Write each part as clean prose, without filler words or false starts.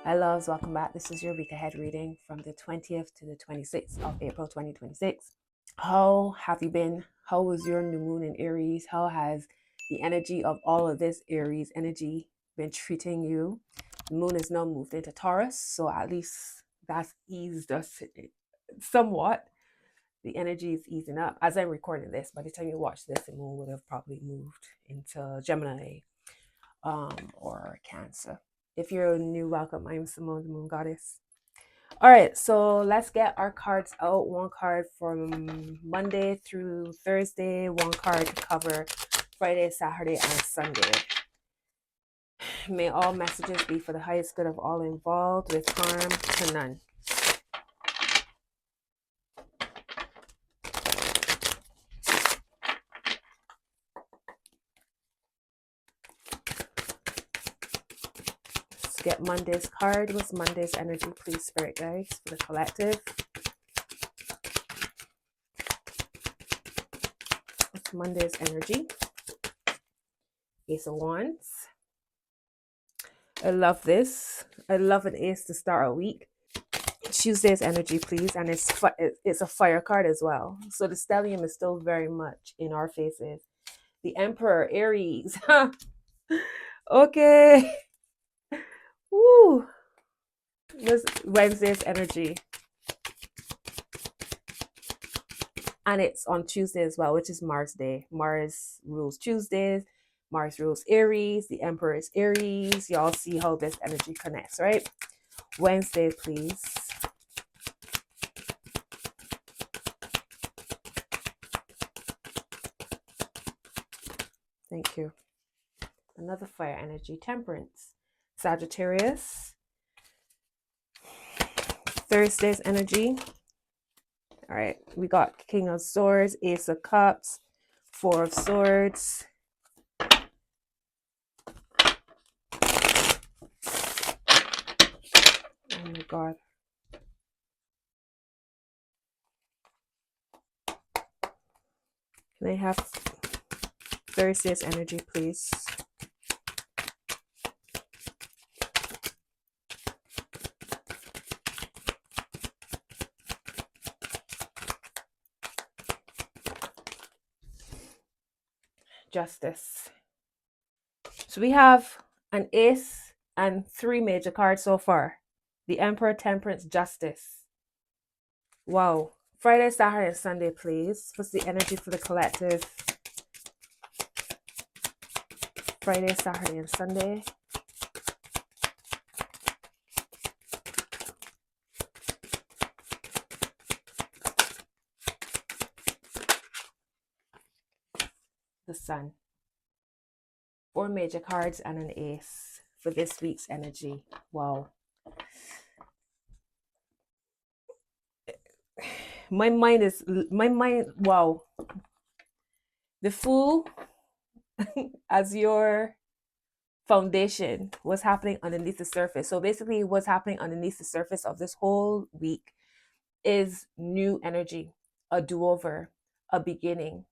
Hi loves, welcome back. This is your week ahead reading from the 20th to the 26th of April 2026. How have you been? How was your new moon in Aries? How has the energy of all of this Aries energy been treating you? The moon is now moved into Taurus, so at least that's eased us somewhat. The energy is easing up. As I'm recording this, by the time you watch this, the moon would have probably moved into Gemini or Cancer. If you're new, welcome. I'm Simone, the Moon Goddess. All right, so let's get our cards out. One card from Monday through Thursday, one card to cover Friday, Saturday, and Sunday. May all messages be for the highest good of all involved, with harm to none. Let's get Monday's card. What's Monday's energy, please, Spirit Guides, for the collective? What's Monday's energy? Ace of Wands. I love this. I love an ace to start a week. Tuesday's energy, please. And it's a fire card as well. So the stellium is still very much in our faces. The Emperor, Aries. Okay. Woo. This Wednesday's energy. And it's on Tuesday as well, which is Mars Day. Mars rules Tuesdays. Mars rules Aries. The Emperor is Aries. Y'all see how this energy connects, right? Wednesday, please. Thank you. Another fire energy, Temperance. Sagittarius. Thursday's energy. All right, we got King of Swords, Ace of Cups, Four of Swords. Oh my God. Can I have Thursday's energy, please? Justice. So we have an ace and three major cards so far. The Emperor, Temperance, Justice. Wow. Friday, Saturday, and Sunday, please. What's the energy for the collective? Friday, Saturday, and Sunday. The Sun. Four major cards and an ace for this week's energy. Wow. My mind, wow. The Fool as your foundation, what's happening underneath the surface. So basically what's happening underneath the surface of this whole week is new energy, a do-over, a beginning,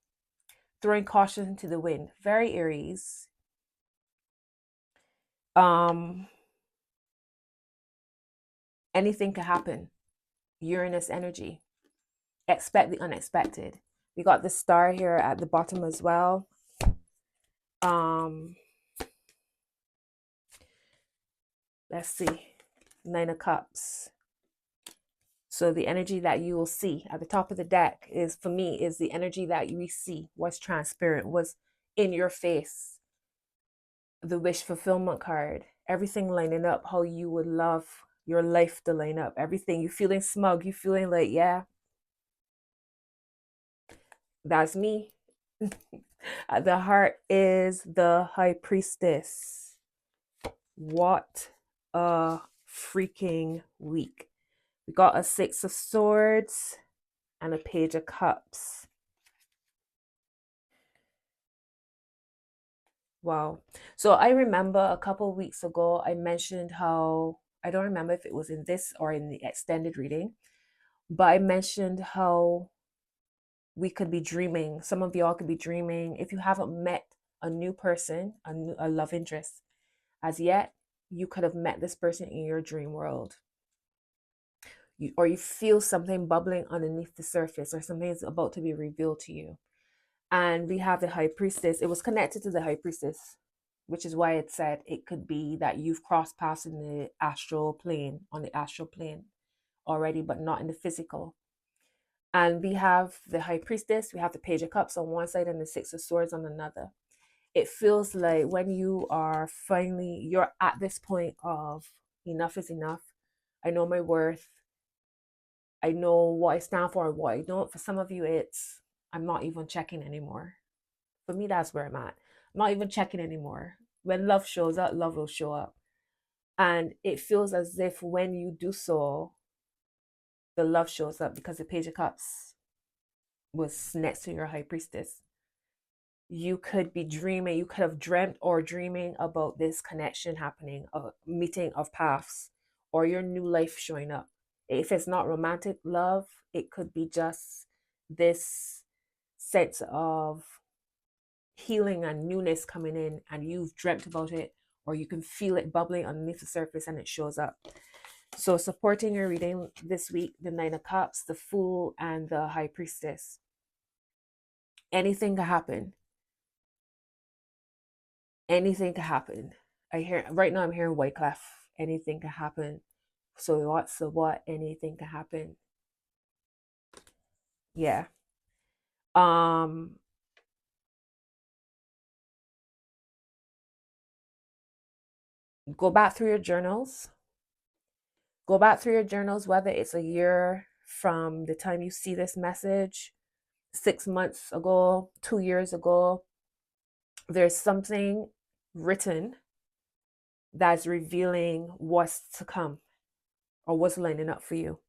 throwing caution to the wind. Very Aries. Anything can happen. Uranus energy. Expect the unexpected. We got the star here at the bottom as well. Let's see. Nine of Cups. So the energy that you will see at the top of the deck is, for me, is the energy that we see, what's transparent, what's in your face. The wish fulfillment card. Everything lining up how you would love your life to line up. Everything. You feeling smug. You feeling like, yeah, that's me. At the heart is the High Priestess. What a freaking week. We got a Six of Swords and a Page of Cups. Wow. So I remember a couple weeks ago, I mentioned how, I don't remember if it was in this or in the extended reading, but I mentioned how we could be dreaming. Some of y'all could be dreaming. If you haven't met a new person, a love interest as yet, you could have met this person in your dream world. Or you feel something bubbling underneath the surface, or something is about to be revealed to you. And we have the high priestess. It was connected to the high priestess, which is why it said it could be that you've crossed paths in the astral plane, on the astral plane already, but not in the physical. And we have the high priestess, we have the page of cups on one side and the six of swords on another. It feels like when you are finally, you're at this point of enough is enough. I know my worth. I know what I stand for and what I don't. For some of you, it's I'm not even checking anymore. For me, that's where I'm at. I'm not even checking anymore. When love shows up, love will show up. And it feels as if when you do so, the love shows up, because the page of cups was next to your high priestess. You could be dreaming, you could have dreamt or dreaming about this connection happening, a meeting of paths, or your new life showing up. If it's not romantic love, it could be just this sense of healing and newness coming in, and you've dreamt about it, or you can feel it bubbling underneath the surface and it shows up. So supporting your reading this week, the Nine of Cups, the Fool, and the High Priestess. Anything can happen. Anything can happen. I hear right now, I'm hearing Wyclef. Anything can happen. So what? Anything can happen. Yeah. Go back through your journals. Go back through your journals, whether it's a year from the time you see this message, 6 months ago, 2 years ago. There's something written that's revealing what's to come or what's lining up for you.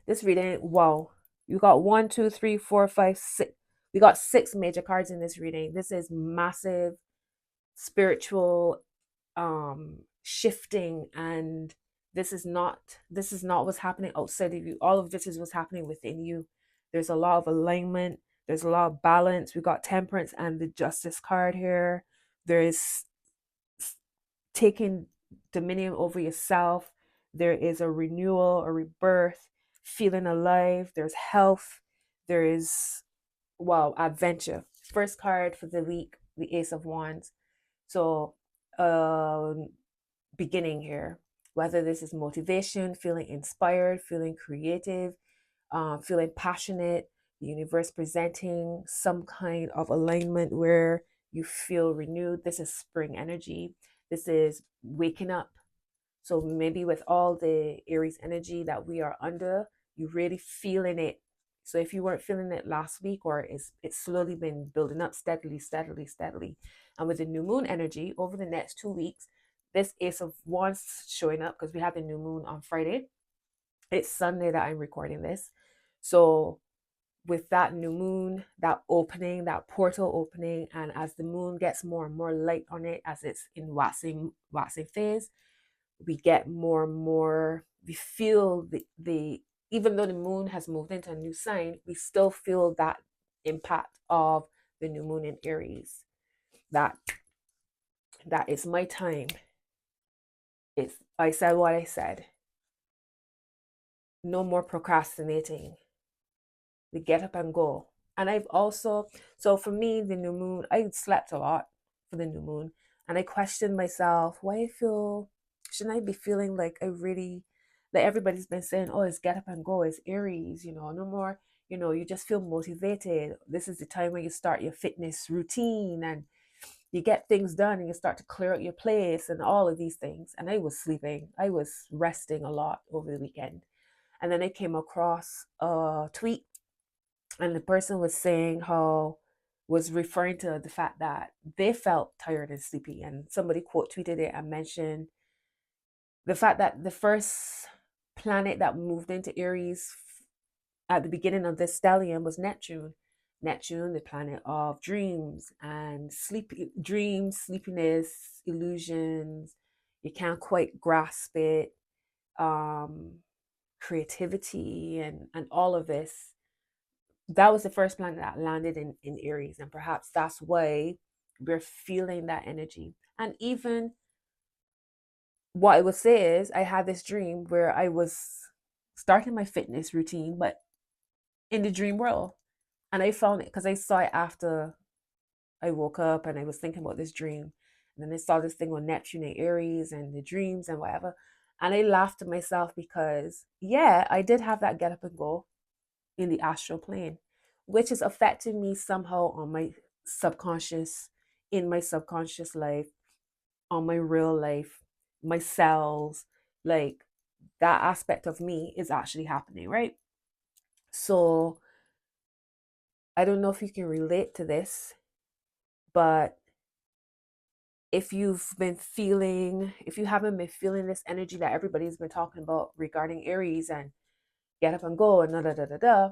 This reading, wow, you got 1, 2, 3, 4, 5, 6. We got 6 major cards in this reading. This is massive spiritual shifting, and this is not what's happening outside of you. All of this is what's happening within you. There's a lot of alignment, there's a lot of balance. We got Temperance and the Justice card here. There is taking dominion over yourself. There is a renewal, a rebirth, feeling alive. There's health. There is, wow, adventure. First card for the week, the Ace of Wands. So beginning here, whether this is motivation, feeling inspired, feeling creative, feeling passionate, the universe presenting some kind of alignment where you feel renewed. This is spring energy. This is waking up. So maybe with all the Aries energy that we are under, you really feeling it. So if you weren't feeling it last week, or it's slowly been building up steadily. And with the new moon energy over the next 2 weeks, this Ace of Wands showing up because we have the new moon on Friday. It's Sunday that I'm recording this. So with that new moon, that opening, that portal opening, and as the moon gets more and more light on it, as it's in waxing phase, we get more and more, we feel the even though the moon has moved into a new sign, we still feel that impact of the new moon in Aries. That is my time. I said what I said. No more procrastinating. We get up and go. And I've also, so for me, the new moon, I slept a lot for the new moon, and I questioned myself, why I feel, shouldn't I be feeling like I really, like everybody's been saying, oh, it's get up and go, it's Aries, no more, you just feel motivated. This is the time when you start your fitness routine and you get things done and you start to clear out your place and all of these things. And I was sleeping, I was resting a lot over the weekend. And then I came across a tweet, and the person was saying was referring to the fact that they felt tired and sleepy, and somebody quote tweeted it and mentioned the fact that the first planet that moved into Aries at the beginning of this stellium was Neptune, the planet of dreams and dreams, sleepiness, illusions. You can't quite grasp it, creativity, and all of this. That was the first planet that landed in Aries, and perhaps that's why we're feeling that energy. And even what I would say is I had this dream where I was starting my fitness routine, but in the dream world. And I found it because I saw it after I woke up and I was thinking about this dream. And then I saw this thing on Neptune and Aries and the dreams and whatever. And I laughed to myself because, yeah, I did have that get up and go in the astral plane, which is affecting me somehow on my subconscious, in my subconscious life, on my real life, my cells. Like that aspect of me is actually happening, right? So I don't know if you can relate to this, but if you haven't been feeling this energy that everybody's been talking about regarding Aries and get up and go and da da da da da,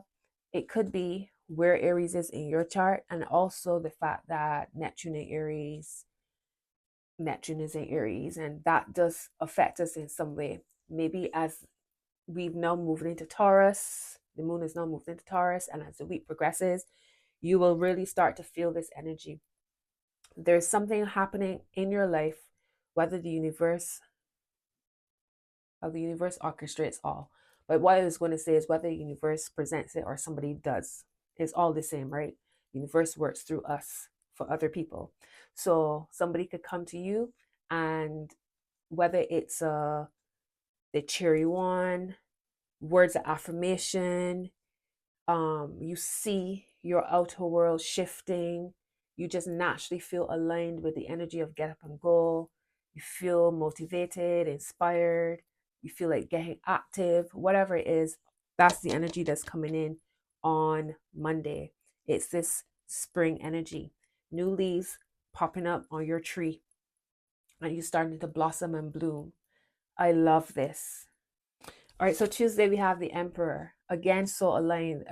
it could be where Aries is in your chart, and also the fact that Neptune is in Aries, and that does affect us in some way. Maybe as we've now moved into Taurus, the moon is now moved into Taurus, and as the week progresses, you will really start to feel this energy. There's something happening in your life, whether the universe orchestrates all. But what I was going to say is whether the universe presents it or somebody does, it's all the same, right? The universe works through us for other people. So somebody could come to you, and whether it's the cherry one, words of affirmation, you see your outer world shifting. You just naturally feel aligned with the energy of get up and go. You feel motivated, inspired. You feel like getting active, whatever it is. That's the energy that's coming in on Monday. It's this spring energy. New leaves popping up on your tree and you starting to blossom and bloom. I love this. All right, so Tuesday we have the Emperor. Again, so aligned.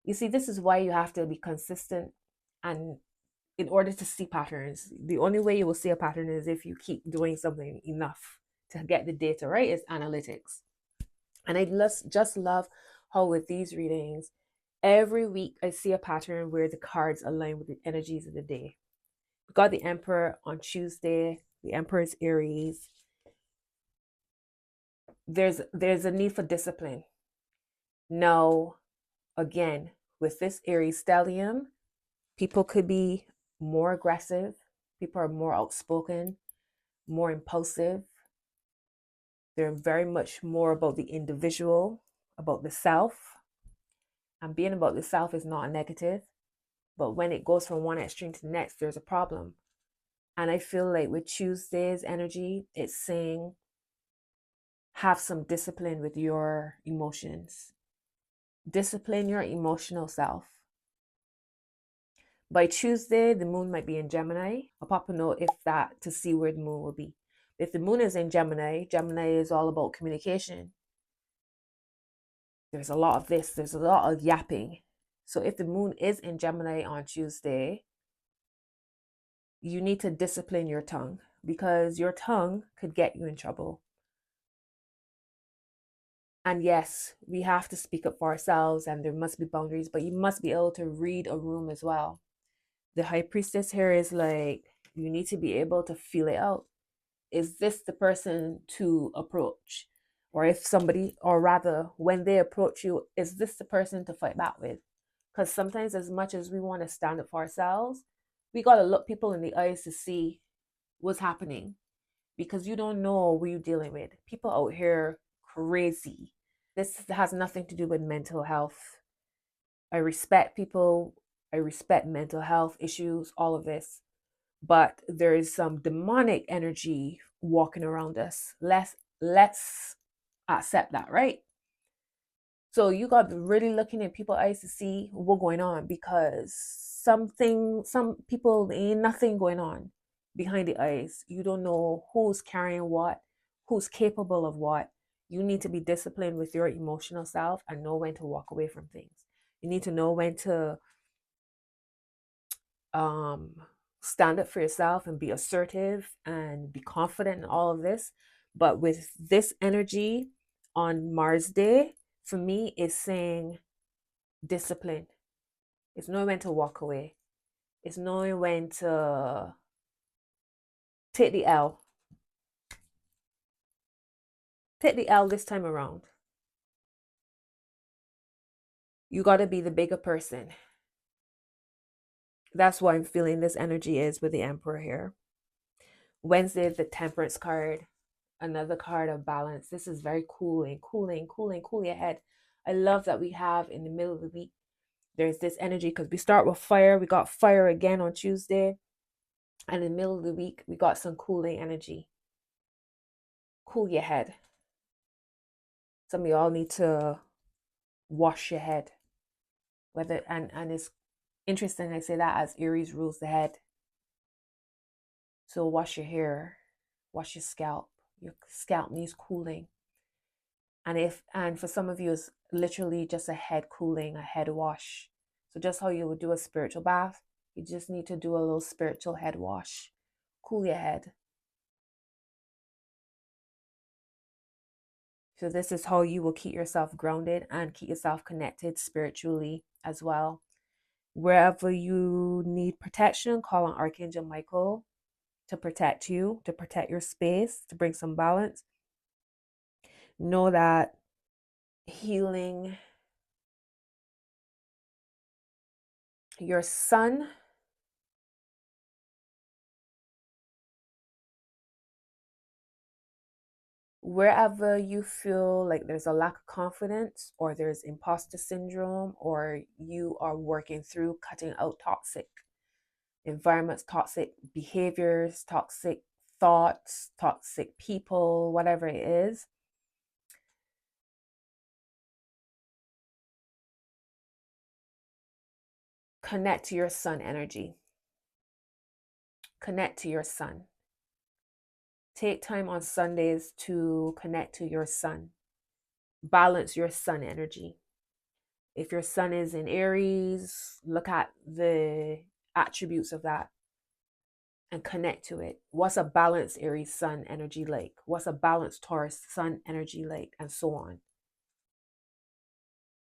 You see, this is why you have to be consistent, and in order to see patterns, the only way you will see a pattern is if you keep doing something enough to get the data, right? It's analytics. And just love how with these readings, every week I see a pattern where the cards align with the energies of the day. We got the Emperor on Tuesday. The Emperor is Aries. There's a need for discipline. Now, again, with this Aries stellium, people could be more aggressive. People are more outspoken, more impulsive. They're very much more about the individual, about the self. And being about the self is not a negative. But when it goes from one extreme to the next, there's a problem. And I feel like with Tuesday's energy, it's saying have some discipline with your emotions. Discipline your emotional self. By Tuesday, the moon might be in Gemini. I'll pop a note if that to see where the moon will be. If the moon is in Gemini, Gemini is all about communication. There's a lot of this, there's a lot of yapping. So if the moon is in Gemini on Tuesday, you need to discipline your tongue because your tongue could get you in trouble. And yes, we have to speak up for ourselves and there must be boundaries, but you must be able to read a room as well. The high priestess here is like, you need to be able to feel it out. Is this the person to approach? Or if somebody, or rather, when they approach you, is this the person to fight back with? Because sometimes, as much as we want to stand up for ourselves, we got to look people in the eyes to see what's happening because you don't know who you're dealing with. People out here crazy. This has nothing to do with mental health. I respect people, I respect mental health issues, all of this, but there is some demonic energy walking around us. Let's accept that, right? So you got to be really looking at people's eyes to see what's going on because some people ain't nothing going on behind the eyes. You don't know who's carrying what, who's capable of what. You need to be disciplined with your emotional self and know when to walk away from things. You need to know when to um, stand up for yourself and be assertive and be confident in all of this. But with this energy on Mars Day, for me, is saying discipline. It's knowing when to walk away. It's knowing when to take the L. Take the L this time around. You got to be the bigger person. That's why I'm feeling this energy is with the Emperor here. Wednesday, the Temperance card, another card of balance. This is very cooling, cool your head. I love that we have in the middle of the week, there's this energy because we start with fire. We got fire again on Tuesday. And in the middle of the week, we got some cooling energy. Cool your head. Some of y'all need to wash your head. And it's interesting I say that as Aries rules the head. So wash your hair, wash your scalp. Your scalp needs cooling. And for some of you, it's literally just a head cooling, a head wash. So just how you would do a spiritual bath, you just need to do a little spiritual head wash. Cool your head. So this is how you will keep yourself grounded and keep yourself connected spiritually as well. Wherever you need protection, call on Archangel Michael to protect you, to protect your space, to bring some balance. Know that healing your sun, wherever you feel like there's a lack of confidence or there's imposter syndrome or you are working through cutting out toxic environments, toxic behaviors, toxic thoughts, toxic people, whatever it is, connect to your sun energy. Connect to your sun. Take time on Sundays to connect to your sun. Balance your sun energy. If your sun is in Aries, look at the attributes of that and connect to it. What's a balanced Aries sun energy like? What's a balanced Taurus sun energy like? And so on.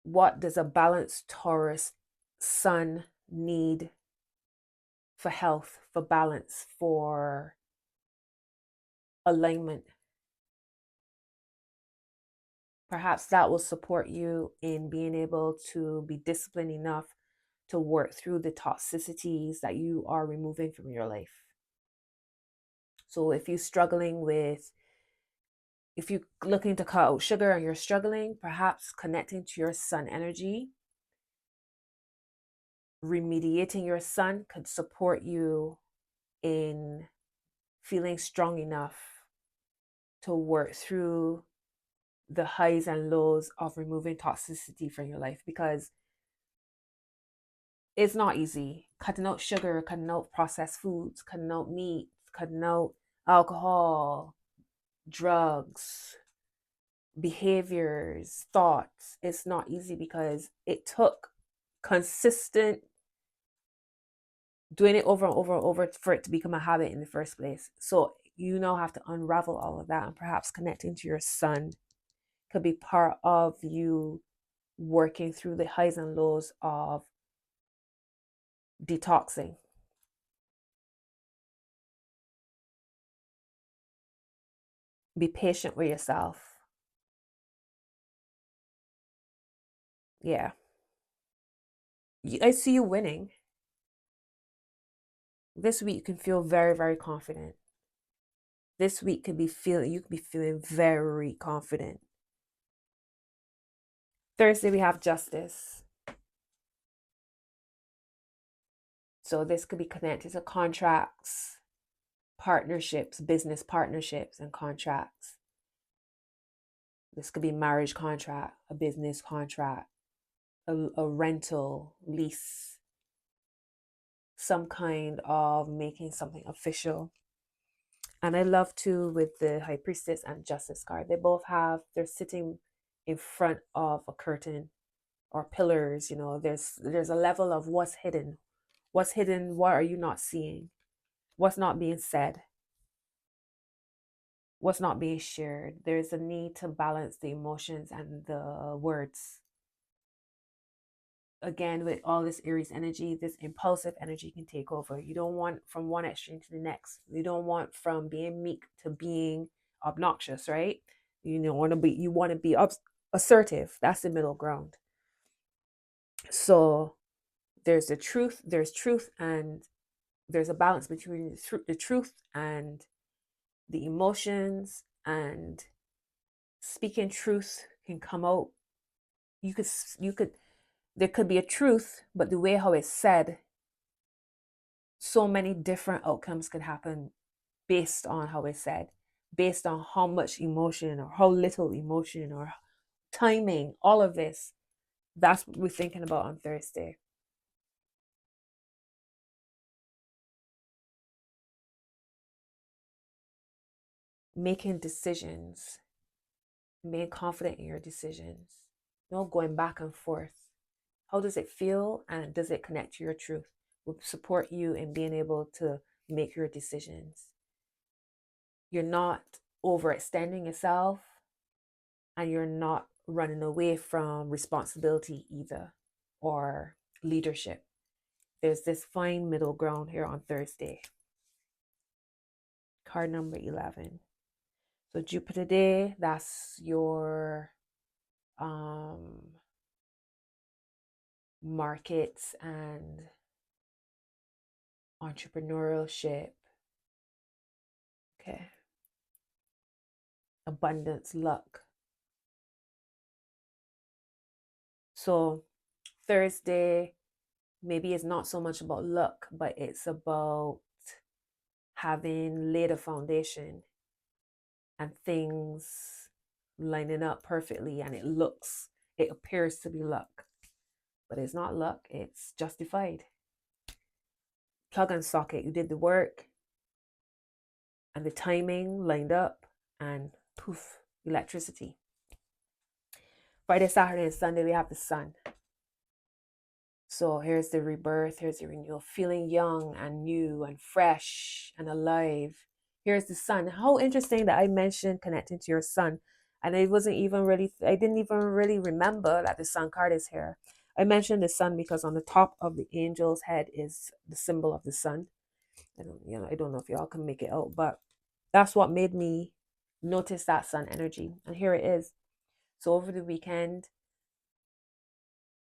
What does a balanced Taurus sun need for health, for balance, for alignment? Perhaps that will support you in being able to be disciplined enough to work through the toxicities that you are removing from your life. So if you're struggling with, if you're looking to cut out sugar and you're struggling, perhaps connecting to your sun energy, remediating your sun could support you in feeling strong enough to work through the highs and lows of removing toxicity from your life, because it's not easy. Cutting out sugar, cutting out processed foods, cutting out meat, cutting out alcohol, drugs, behaviors, thoughts. It's not easy because it took consistent doing it over and over and over for it to become a habit in the first place. So you now have to unravel all of that, and perhaps connecting to your sun could be part of you working through the highs and lows of detoxing. Be patient with yourself. Yeah. I see you winning. This week you can feel very, very confident. This week could be feeling, you could be feeling very confident. Thursday we have justice. So this could be connected to contracts, partnerships, business partnerships and contracts. This could be marriage contract, a business contract, a rental, lease, some kind of making something official. And I love too with the High Priestess and Justice card. They both have, they're sitting in front of a curtain or pillars. You know, there's a level of what's hidden. What's hidden? What are you not seeing? What's not being said? What's not being shared? There's a need to balance the emotions and the words. Again, with all this Aries energy, this impulsive energy can take over. You don't want from one extreme to the next. You don't want from being meek to being obnoxious, right? You want to be assertive. That's the middle ground. So there's truth, and there's a balance between the truth and the emotions, and speaking truth can come out. You could there could be a truth, but the way how it's said, so many different outcomes could happen based on how it's said, based on how much emotion or how little emotion or timing, all of this. That's what we're thinking about on Thursday. Making decisions, being confident in your decisions, no going back and forth. How does it feel, and does it connect to your truth? Will support you in being able to make your decisions. You're not overextending yourself, and you're not running away from responsibility either, or leadership. There's this fine middle ground here on Thursday. Card number 11. So Jupiter Day, that's your markets and entrepreneurship. Okay. Abundance, luck. So Thursday, maybe it's not so much about luck, but it's about having laid a foundation and things lining up perfectly, and it appears to be luck, but it's not luck, it's justified. Plug and socket, you did the work and the timing lined up, and poof, electricity. Friday, Saturday, and Sunday, we have the sun. So here's the rebirth, here's the renewal, feeling young and new and fresh and alive. Here's the sun. How interesting that I mentioned connecting to your sun. And I didn't even really remember that the sun card is here. I mentioned the sun because on the top of the angel's head is the symbol of the sun. I don't know if y'all can make it out, but that's what made me notice that sun energy. And here it is. So over the weekend,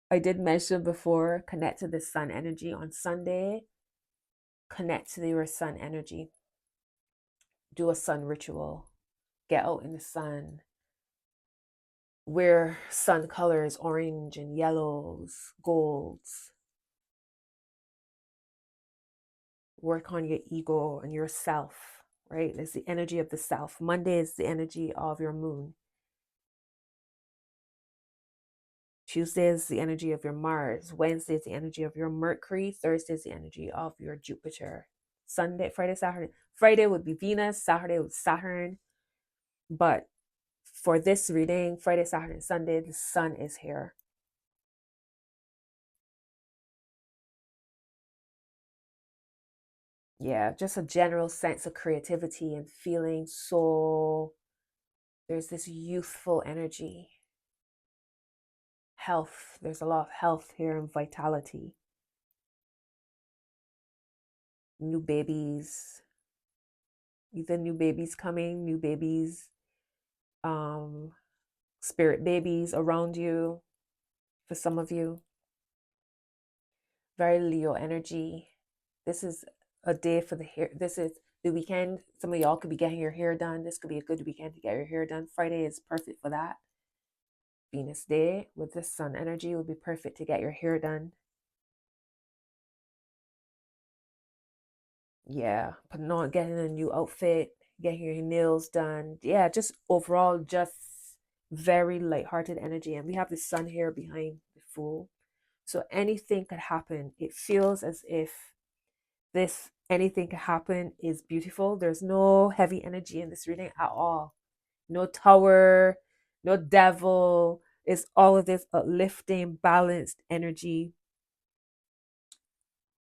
I did mention before, connect to the sun energy. On Sunday, connect to your sun energy. Do a sun ritual. Get out in the sun. Wear sun colors, orange and yellows, golds. Work on your ego and yourself, right? It's the energy of the self. Monday is the energy of your moon. Tuesday is the energy of your Mars. Wednesday is the energy of your Mercury. Thursday is the energy of your Jupiter. Sunday, Friday, Saturday. Friday would be Venus. Saturday would be Saturn. But for this reading, Friday, Saturday, and Sunday, the sun is here. Yeah, just a general sense of creativity and feeling so. There's this youthful energy. Health. There's a lot of health here and vitality. New babies. Either new babies coming, new babies, spirit babies around you for some of you. Very Leo energy. This is a day for the hair. This is the weekend. Some of y'all could be getting your hair done. This could be a good weekend to get your hair done. Friday is perfect for that. Venus Day with the sun energy would be perfect to get your hair done. Yeah, putting on, getting a new outfit, getting your nails done. Yeah, just overall, just very light-hearted energy. And we have the sun here behind the Fool. So anything could happen. It feels as if this anything could happen is beautiful. There's no heavy energy in this reading at all. No tower, no devil. It's all of this uplifting, balanced energy.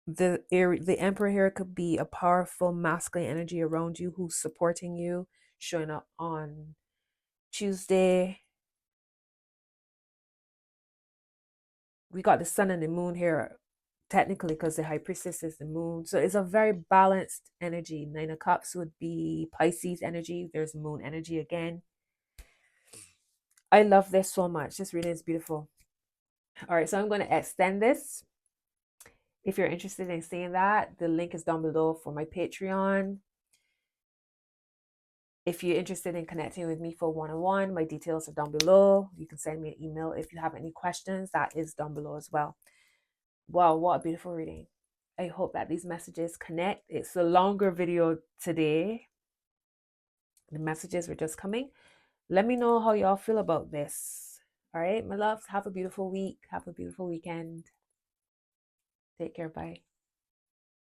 The emperor here could be a powerful masculine energy around you who's supporting you, showing up on Tuesday. We got the sun and the moon here, technically, because the high priestess is the moon. So it's a very balanced energy. Nine of Cups would be Pisces energy. There's moon energy again. I love this so much. This reading is beautiful. All right, so I'm going to extend this. If you're interested in seeing that, the link is down below for my Patreon. If you're interested in connecting with me for one-on-one, my details are down below. You can send me an email if you have any questions. That is down below as well. Wow, what a beautiful reading. I hope that these messages connect. It's a longer video today. The messages were just coming. Let me know how y'all feel about this. All right, my loves, have a beautiful week. Have a beautiful weekend. Take care. Bye.